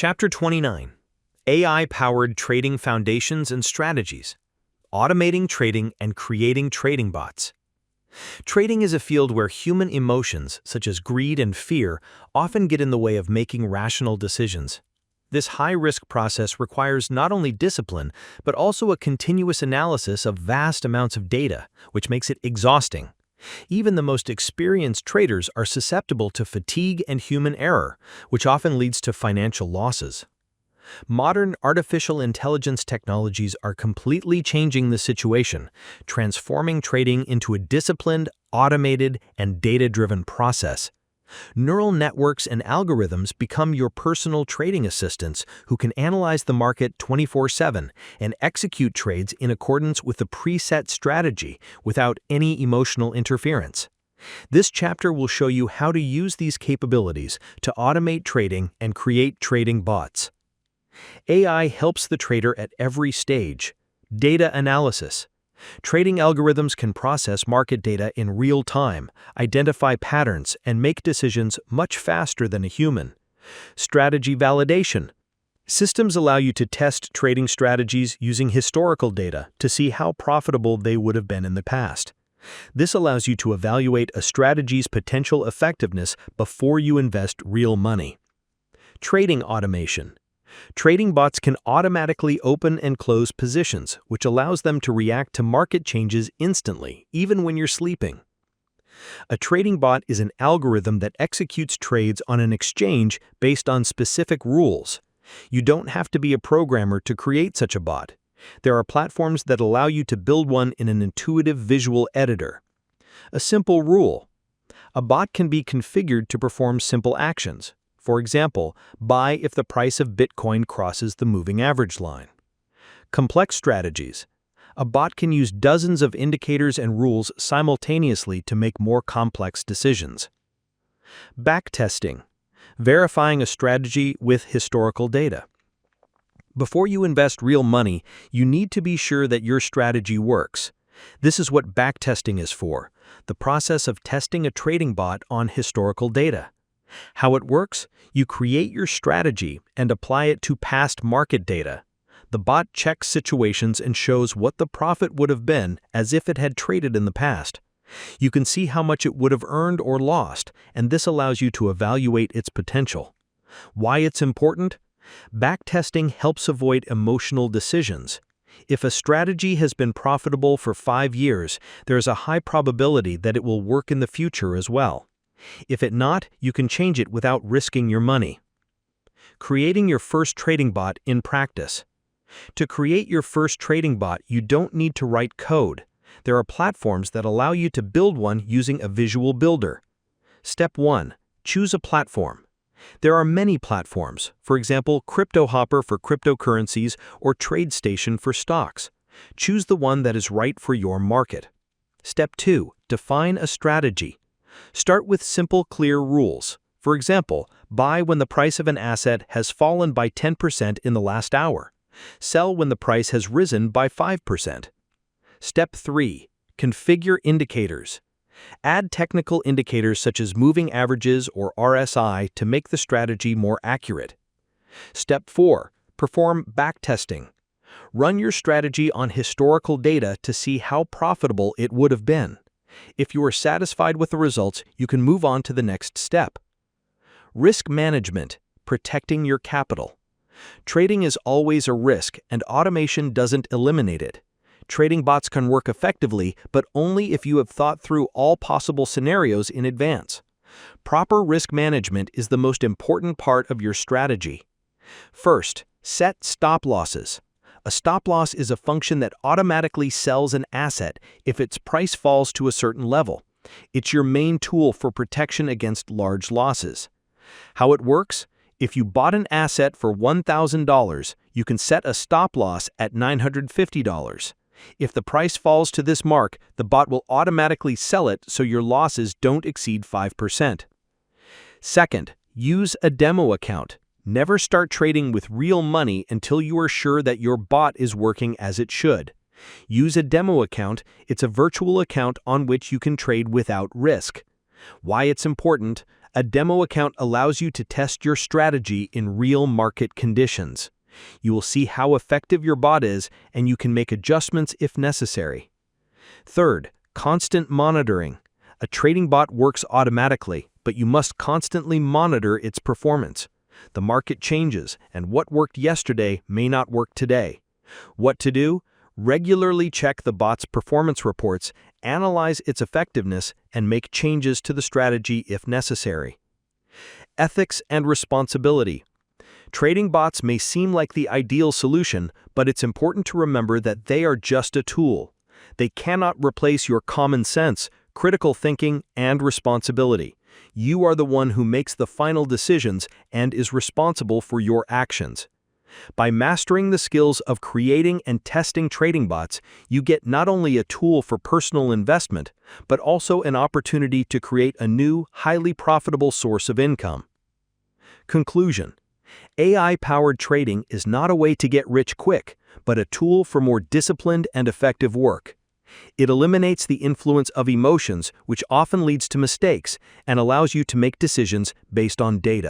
Chapter 29: AI-Powered Trading Foundations and Strategies. Automating trading and creating trading bots. Trading is a field where human emotions, such as greed and fear, often get in the way of making rational decisions. This high-risk process requires not only discipline, but also a continuous analysis of vast amounts of data, which makes it exhausting. Even the most experienced traders are susceptible to fatigue and human error, which often leads to financial losses. Modern artificial intelligence technologies are completely changing the situation, transforming trading into a disciplined, automated, and data-driven process. Neural networks and algorithms become your personal trading assistants who can analyze the market 24/7 and execute trades in accordance with a preset strategy without any emotional interference. This chapter will show you how to use these capabilities to automate trading and create trading bots. AI helps the trader at every stage. Data analysis. Trading algorithms can process market data in real time, identify patterns, and make decisions much faster than a human. Strategy validation. Systems allow you to test trading strategies using historical data to see how profitable they would have been in the past. This allows you to evaluate a strategy's potential effectiveness before you invest real money. Trading automation. Trading bots can automatically open and close positions, which allows them to react to market changes instantly, even when you're sleeping. A trading bot is an algorithm that executes trades on an exchange based on specific rules. You don't have to be a programmer to create such a bot. There are platforms that allow you to build one in an intuitive visual editor. A simple rule. A bot can be configured to perform simple actions. For example, buy if the price of Bitcoin crosses the moving average line. Complex strategies. A bot can use dozens of indicators and rules simultaneously to make more complex decisions. Backtesting. Verifying a strategy with historical data. Before you invest real money, you need to be sure that your strategy works. This is what backtesting is for, the process of testing a trading bot on historical data. How it works? You create your strategy and apply it to past market data. The bot checks situations and shows what the profit would have been as if it had traded in the past. You can see how much it would have earned or lost, and this allows you to evaluate its potential. Why it's important? Backtesting helps avoid emotional decisions. If a strategy has been profitable for 5 years, there is a high probability that it will work in the future as well. If it not, you can change it without risking your money. Creating your first trading bot in practice. To create your first trading bot, you don't need to write code. There are platforms that allow you to build one using a visual builder. Step 1. Choose a platform. There are many platforms, for example, CryptoHopper for cryptocurrencies or TradeStation for stocks. Choose the one that is right for your market. Step 2. Define a strategy. Start with simple, clear rules. For example, buy when the price of an asset has fallen by 10% in the last hour. Sell when the price has risen by 5%. Step 3. Configure indicators. Add technical indicators such as moving averages or RSI to make the strategy more accurate. Step 4. Perform backtesting. Run your strategy on historical data to see how profitable it would have been. If you are satisfied with the results, you can move on to the next step. Risk management, protecting your capital. Trading is always a risk, and automation doesn't eliminate it. Trading bots can work effectively, but only if you have thought through all possible scenarios in advance. Proper risk management is the most important part of your strategy. First, set stop losses. A stop loss is a function that automatically sells an asset if its price falls to a certain level. It's your main tool for protection against large losses. How it works? If you bought an asset for $1,000, you can set a stop loss at $950. If the price falls to this mark, the bot will automatically sell it so your losses don't exceed 5%. Second, use a demo account. Never start trading with real money until you are sure that your bot is working as it should. Use a demo account. It's a virtual account on which you can trade without risk. Why it's important? A demo account allows you to test your strategy in real market conditions. You will see how effective your bot is, and you can make adjustments if necessary. Third, constant monitoring. A trading bot works automatically, but you must constantly monitor its performance. The market changes, and what worked yesterday may not work today. What to do? Regularly check the bot's performance reports, analyze its effectiveness, and make changes to the strategy if necessary. Ethics and responsibility. Trading bots may seem like the ideal solution, but it's important to remember that they are just a tool. They cannot replace your common sense, critical thinking, and responsibility. You are the one who makes the final decisions and is responsible for your actions. By mastering the skills of creating and testing trading bots, you get not only a tool for personal investment, but also an opportunity to create a new, highly profitable source of income. Conclusion: AI-powered trading is not a way to get rich quick, but a tool for more disciplined and effective work. It eliminates the influence of emotions, which often leads to mistakes, and allows you to make decisions based on data.